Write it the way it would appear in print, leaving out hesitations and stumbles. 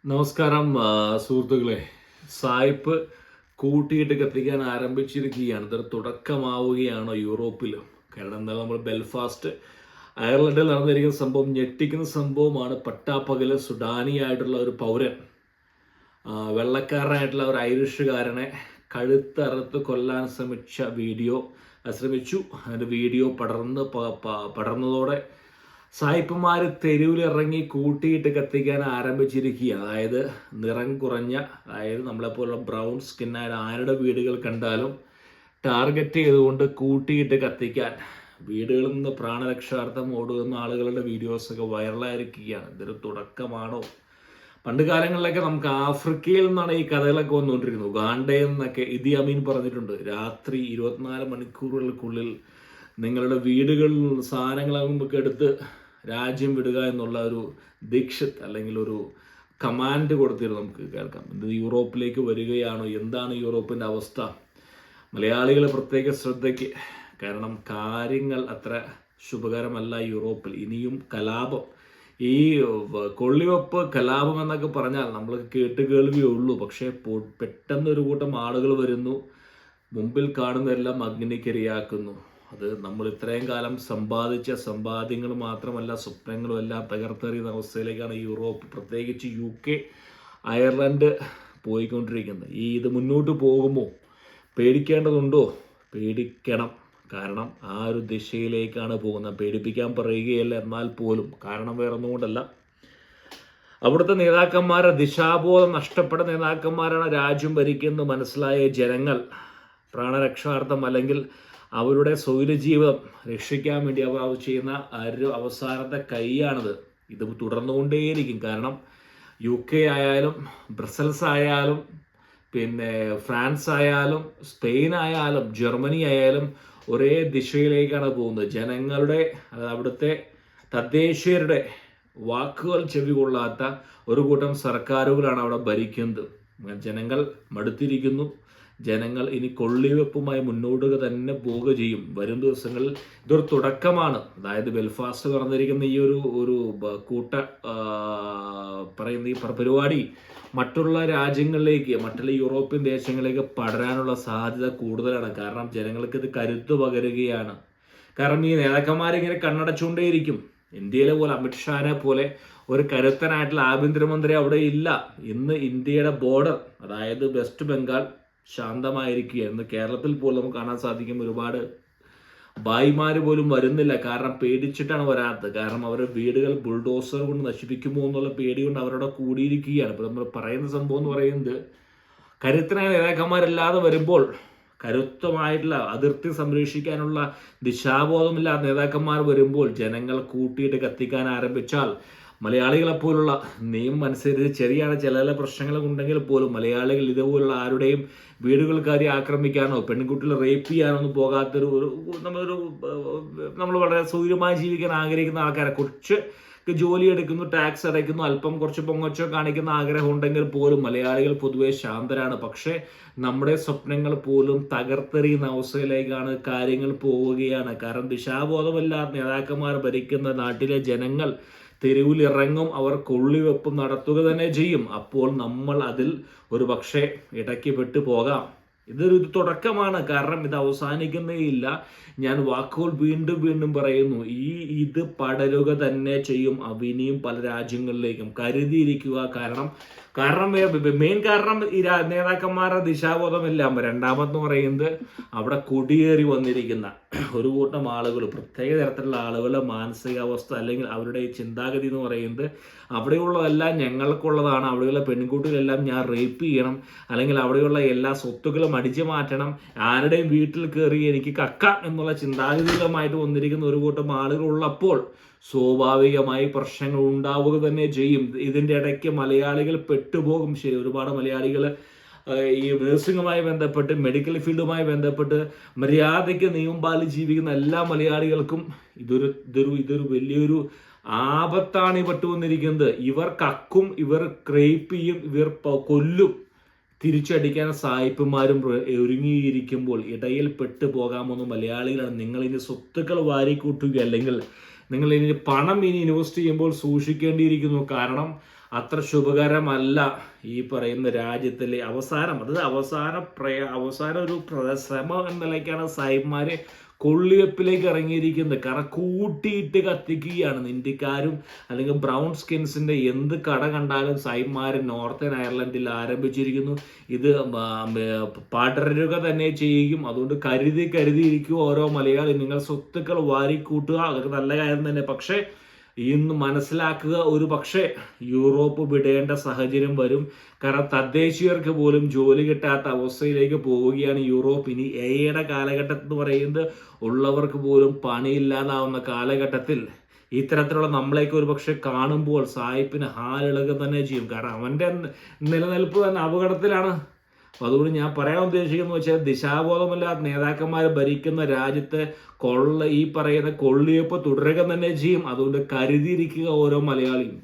നമസ്കാരം സുഹൃത്തുക്കളെ. സായിപ്പ് കൂട്ടിയിട്ട് കത്തിക്കാൻ ആരംഭിച്ചിരിക്കുകയാണ്. ഇതൊരു തുടക്കമാവുകയാണോ യൂറോപ്പിൽ? കാരണം എന്നാൽ നമ്മൾ ബെൽഫാസ്റ്റ് അയർലൻഡിൽ നടന്നിരിക്കുന്ന സംഭവം ഞെട്ടിക്കുന്ന സംഭവമാണ്. പട്ടാപ്പകൽ സുഡാനിയായിട്ടുള്ള ഒരു പൗരൻ വെള്ളക്കാരനായിട്ടുള്ള ഒരു ഐറിഷുകാരനെ കഴുത്തറുത്ത് കൊല്ലാൻ ശ്രമിച്ചു. അതിൻ്റെ വീഡിയോ പടർന്നതോടെ സായിപ്പുമാർ തെരുവിലിറങ്ങി കൂട്ടിയിട്ട് കത്തിക്കാൻ ആരംഭിച്ചിരിക്കുകയാണ്. അതായത് നിറം കുറഞ്ഞ, അതായത് നമ്മളെപ്പോലുള്ള ബ്രൗൺ സ്കിന്നായ ആരുടെ വീടുകൾ കണ്ടാലും ടാർഗറ്റ് ചെയ്തുകൊണ്ട് കൂട്ടിയിട്ട് കത്തിക്കാൻ വീടുകളിൽ നിന്ന് പ്രാണരക്ഷാർത്ഥം ഓടുന്ന ആളുകളുടെ വീഡിയോസൊക്കെ വൈറലായിരിക്കുകയാണ്. ഇതൊരു തുടക്കമാണോ? പണ്ട് കാലങ്ങളിലൊക്കെ നമുക്ക് ആഫ്രിക്കയിൽ നിന്നാണ് ഈ കഥകളൊക്കെ വന്നുകൊണ്ടിരിക്കുന്നത്. ഉഗാണ്ടയിൽ നിന്നൊക്കെ ഇദി അമീൻ പറഞ്ഞിട്ടുണ്ട്, രാത്രി 24 മണിക്കൂറുകൾക്കുള്ളിൽ നിങ്ങളുടെ വീടുകളിൽ സാധനങ്ങളൊക്കെ എടുത്ത് രാജ്യം വിടുക എന്നുള്ള ഒരു ദീക്ഷത്ത് അല്ലെങ്കിൽ ഒരു കമാൻഡ് കൊടുത്തിരുന്നു. നമുക്ക് കേൾക്കാം. ഇത് യൂറോപ്പിലേക്ക് വരികയാണോ? എന്താണ് യൂറോപ്പിൻ്റെ അവസ്ഥ? മലയാളികൾ പ്രത്യേക ശ്രദ്ധയ്ക്ക്. കാരണം കാര്യങ്ങൾ അത്ര ശുഭകരമല്ല യൂറോപ്പിൽ. ഇനിയും കലാപം, ഈ കൊള്ളിവെപ്പ് കലാപം എന്നൊക്കെ പറഞ്ഞാൽ നമ്മൾ കേട്ടുകേൾവിയേ ഉള്ളൂ. പക്ഷേ പെട്ടെന്നൊരു കൂട്ടം ആളുകൾ വരുന്നു, മുമ്പിൽ കാണുന്നതെല്ലാം അഗ്നിക്കിരയാക്കുന്നു. അത് നമ്മൾ ഇത്രയും കാലം സമ്പാദിച്ച സമ്പാദ്യങ്ങൾ മാത്രമല്ല, സ്വപ്നങ്ങളും എല്ലാം തകർത്തെറിയുന്ന അവസ്ഥയിലേക്കാണ് യൂറോപ്പ്, പ്രത്യേകിച്ച് UK, അയർലൻഡ് പോയിക്കൊണ്ടിരിക്കുന്നത്. ഇത് മുന്നോട്ട് പോകുമോ? പേടിക്കേണ്ടതുണ്ടോ? പേടിക്കണം. കാരണം ആ ഒരു ദിശയിലേക്കാണ് പോകുന്നത്. പേടിപ്പിക്കാൻ പറയുകയല്ല, എന്നാൽ പോലും. കാരണം വേറെ ഒന്നുകൊണ്ടല്ല, അവിടുത്തെ നേതാക്കന്മാരെ ദിശാബോധം നഷ്ടപ്പെട്ട നേതാക്കന്മാരാണ് രാജ്യം ഭരിക്കുന്നത് മനസ്സിലായ ജനങ്ങൾ പ്രാണരക്ഷാർത്ഥം അല്ലെങ്കിൽ അവരുടെ സ്വൈരജീവിതം രക്ഷിക്കാൻ വേണ്ടി അവർ ചെയ്യുന്ന ഒരു അവസാനത്തെ കൈയാണിത്. ഇത് തുടർന്നുകൊണ്ടേയിരിക്കും. കാരണം UK ആയാലും ബ്രസൽസ് ആയാലും പിന്നെ ഫ്രാൻസ് ആയാലും സ്പെയിൻ ആയാലും ജർമ്മനി ആയാലും ഒരേ ദിശയിലേക്കാണ് പോകുന്നത്. ജനങ്ങളുടെ, അവിടുത്തെ തദ്ദേശീയരുടെ വാക്കുകൾ ചെവി കൊള്ളാത്ത ഒരു കൂട്ടം സർക്കാരുകളാണ് അവിടെ ഭരിക്കുന്നത്. ജനങ്ങൾ മടുത്തിരിക്കുന്നു. ജനങ്ങൾ ഇനി കൊള്ളിവെപ്പുമായി മുന്നോട്ട് തന്നെ പോവുക ചെയ്യും. വരും ദിവസങ്ങളിൽ ഇതൊരു തുടക്കമാണ്. അതായത് ബെൽഫാസ്റ്റ് പറഞ്ഞിരിക്കുന്ന ഈ ഒരു പറയുന്ന ഈ പരിപാടി മറ്റുള്ള രാജ്യങ്ങളിലേക്ക്, മറ്റുള്ള യൂറോപ്യൻ ദേശങ്ങളിലേക്ക് പടരാനുള്ള സാധ്യത കൂടുതലാണ്. കാരണം ജനങ്ങൾക്ക് ഇത് കരുത്ത് പകരുകയാണ്. കാരണം ഈ നേതാക്കന്മാരിങ്ങനെ കണ്ണടച്ചുകൊണ്ടേയിരിക്കും. ഇന്ത്യയിലെ പോലെ അമിത്ഷാനെ പോലെ ഒരു കരുത്തനായിട്ടുള്ള ആഭ്യന്തരമന്ത്രി അവിടെ ഇല്ല. ഇന്ന് ഇന്ത്യയുടെ ബോർഡർ, അതായത് വെസ്റ്റ് ബംഗാൾ ശാന്തമായിരിക്കുകയായിരുന്നു. കേരളത്തിൽ പോലും നമുക്ക് കാണാൻ സാധിക്കും, ഒരുപാട് ഭായിമാർ പോലും വരുന്നില്ല. കാരണം പേടിച്ചിട്ടാണ് വരാത്തത്. കാരണം അവരുടെ വീടുകൾ ബുൾഡോസർ കൊണ്ട് നശിപ്പിക്കുമോ എന്നുള്ള പേടി കൊണ്ട് അവരുടെ കൂടിയിരിക്കുകയാണ്. ഇപ്പോൾ നമ്മൾ പറയുന്ന സംഭവം എന്ന് പറയുന്നത്, കരുത്തനായ നേതാക്കന്മാരല്ലാതെ വരുമ്പോൾ, കരുത്തമായിട്ടുള്ള അതിർത്തി സംരക്ഷിക്കാനുള്ള ദിശാബോധമില്ലാത്ത നേതാക്കന്മാർ വരുമ്പോൾ ജനങ്ങൾ കൂട്ടിയിട്ട് കത്തിക്കാൻ ആരംഭിച്ചാൽ മലയാളികളെപ്പോലുള്ള നിയമം അനുസരിച്ച് ചെറിയ ചില പ്രശ്നങ്ങൾ ഉണ്ടെങ്കിൽ പോലും മലയാളികൾ ഇതേപോലുള്ള ആരുടെയും വീടുകൾ കയറി ആക്രമിക്കാനോ പെൺകുട്ടികളെ റേപ്പ് ചെയ്യാനോ ഒന്നും പോകാത്തൊരു നമ്മൾ വളരെ സൗകര്യമായി ജീവിക്കാൻ ആഗ്രഹിക്കുന്ന ആൾക്കാരെ, കുറച്ച് ജോലി എടുക്കുന്നു, ടാക്സ് അടയ്ക്കുന്നു, അല്പം കുറച്ച് പൊങ്ങച്ചോ കാണിക്കുന്ന ആഗ്രഹം ഉണ്ടെങ്കിൽ പോലും മലയാളികൾ പൊതുവെ ശാന്തരാണ്. പക്ഷേ നമ്മുടെ സ്വപ്നങ്ങൾ പോലും തകർത്തെറിയുന്ന അവസ്ഥയിലേക്കാണ് കാര്യങ്ങൾ പോവുകയാണ്. കാരണം ദിശാബോധമില്ലാത്ത നേതാക്കന്മാർ ഭരിക്കുന്ന നാട്ടിലെ ജനങ്ങൾ തെരുവിലിറങ്ങും, അവർ കൊള്ളിവെപ്പും നടത്തുക തന്നെ ചെയ്യും. അപ്പോൾ നമ്മൾ അതിൽ ഒരു പക്ഷേ ഇടയ്ക്ക് പെട്ടു പോകാം. ഇതൊരു തുടക്കമാണ്. കാരണം ഇത് അവസാനിക്കുന്നേയില്ല. ഞാൻ വാക്കുകൾ വീണ്ടും പറയുന്നു, ഇത് പടരുക തന്നെ ചെയ്യും. ഇനിയും പല രാജ്യങ്ങളിലേക്കും കരുതിയിരിക്കുക. കാരണം മെയിൻ കാരണം ഈ നേതാക്കന്മാരുടെ ദിശാബോധമില്ല. രണ്ടാമതെന്ന് പറയുന്നത്, അവിടെ കുടിയേറി വന്നിരിക്കുന്ന ഒരു കൂട്ടം ആളുകൾ, പ്രത്യേക തരത്തിലുള്ള ആളുകളുടെ മാനസികാവസ്ഥ അല്ലെങ്കിൽ അവരുടെ ചിന്താഗതി എന്ന് പറയുന്നത്, അവിടെയുള്ളതെല്ലാം ഞങ്ങൾക്കുള്ളതാണ്, അവിടെയുള്ള പെൺകുട്ടികളെല്ലാം ഞാൻ റേപ്പ് ചെയ്യണം, അല്ലെങ്കിൽ അവിടെയുള്ള എല്ലാ സ്വത്തുക്കളും അടിച്ചു മാറ്റണം, ആരുടെയും വീട്ടിൽ കയറി എനിക്ക് കക്കാം എന്നുള്ള ചിന്താഗതികളുമായിട്ട് വന്നിരിക്കുന്ന ഒരു കൂട്ടം ആളുകൾ ഉള്ളപ്പോൾ സ്വാഭാവികമായി പ്രശ്നങ്ങൾ ഉണ്ടാവുക തന്നെ ചെയ്യും. ഇതിൻ്റെ ഇടയ്ക്ക് മലയാളികൾ പെട്ടുപോകും. ശരി, ഒരുപാട് മലയാളികൾ ഈ നഴ്സിംഗുമായി ബന്ധപ്പെട്ട്, മെഡിക്കൽ ഫീൽഡുമായി ബന്ധപ്പെട്ട് മര്യാദയ്ക്ക് നിയമം പാലിച്ച് ജീവിക്കുന്ന എല്ലാ മലയാളികൾക്കും ഇതൊരു വലിയൊരു ആപത്താണ് ഈ പെട്ടുവന്നിരിക്കുന്നത്. ഇവർ കക്കും, ഇവർ ക്രേപ്പ് ചെയ്യും, ഇവർ കൊല്ലും. തിരിച്ചടിക്കാൻ സായിപ്പുമാരും ഒരുങ്ങിയിരിക്കുമ്പോൾ ഇടയിൽ പെട്ടു പോകാമെന്ന് മലയാളികളാണ്. നിങ്ങളിനി സ്വത്തുക്കൾ വാരിക്കൂട്ടുക, അല്ലെങ്കിൽ നിങ്ങൾ ഇനി പണം ഇൻവെസ്റ്റ് ചെയ്യുമ്പോൾ സൂക്ഷിക്കേണ്ടിയിരിക്കുന്നു. കാരണം അത്ര ശുഭകരമല്ല ഈ പറയുന്ന രാജ്യത്തിലെ അവസാനം. അത് അവസാന ഒരു ശ്രമം എന്ന നിലയ്ക്കാണ് സായിപ്പ്മാര് കൊള്ളിവെപ്പിലേക്ക് ഇറങ്ങിയിരിക്കുന്നത്. കാരണം കൂട്ടിയിട്ട് കത്തിക്കുകയാണ്. ഇന്ത്യക്കാരും അല്ലെങ്കിൽ ബ്രൗൺ സ്കിൻസിന്റെ എന്ത് കട കണ്ടാലും സായിപ്പ്മാര് നോർത്തേൺ അയർലൻഡിൽ ആരംഭിച്ചിരിക്കുന്നു. ഇത് പടരുക തന്നെ ചെയ്യും. അതുകൊണ്ട് കരുതിയിരിക്കുക ഓരോ മലയാളി. നിങ്ങൾ സ്വത്തുക്കൾ വാരിക്കൂട്ടുക, അതൊക്കെ നല്ല കാര്യം തന്നെ. പക്ഷേ ഇന്ന് മനസ്സിലാക്കുക, ഒരു പക്ഷേ യൂറോപ്പ് വിടേണ്ട സാഹചര്യം വരും. കാരണം തദ്ദേശീയർക്ക് പോലും ജോലി കിട്ടാത്ത അവസ്ഥയിലേക്ക് പോവുകയാണ് യൂറോപ്പ്. ഇനി എയുടെ കാലഘട്ടം എന്ന് പറയുന്നത് ഉള്ളവർക്ക് പോലും പണിയില്ലാതാവുന്ന കാലഘട്ടത്തിൽ ഇത്തരത്തിലുള്ള നമ്മളേക്ക് ഒരു പക്ഷെ കാണുമ്പോൾ സായിപ്പിന് ഹാലിളക തന്നെ ചെയ്യും. കാരണം അവൻ്റെ നിലനിൽപ്പ് തന്നെ അപകടത്തിലാണ്. അപ്പം അതുകൊണ്ട് ഞാൻ പറയാൻ ഉദ്ദേശിക്കുന്നത് വെച്ചാൽ, ദിശാബോധമില്ലാത്ത നേതാക്കന്മാർ ഭരിക്കുന്ന രാജ്യത്തെ ഈ പറയുന്ന കൊള്ളിയപ്പ് തുടരുക തന്നെ ചെയ്യും. അതുകൊണ്ട് കരുതിയിരിക്കുക ഓരോ മലയാളിയും.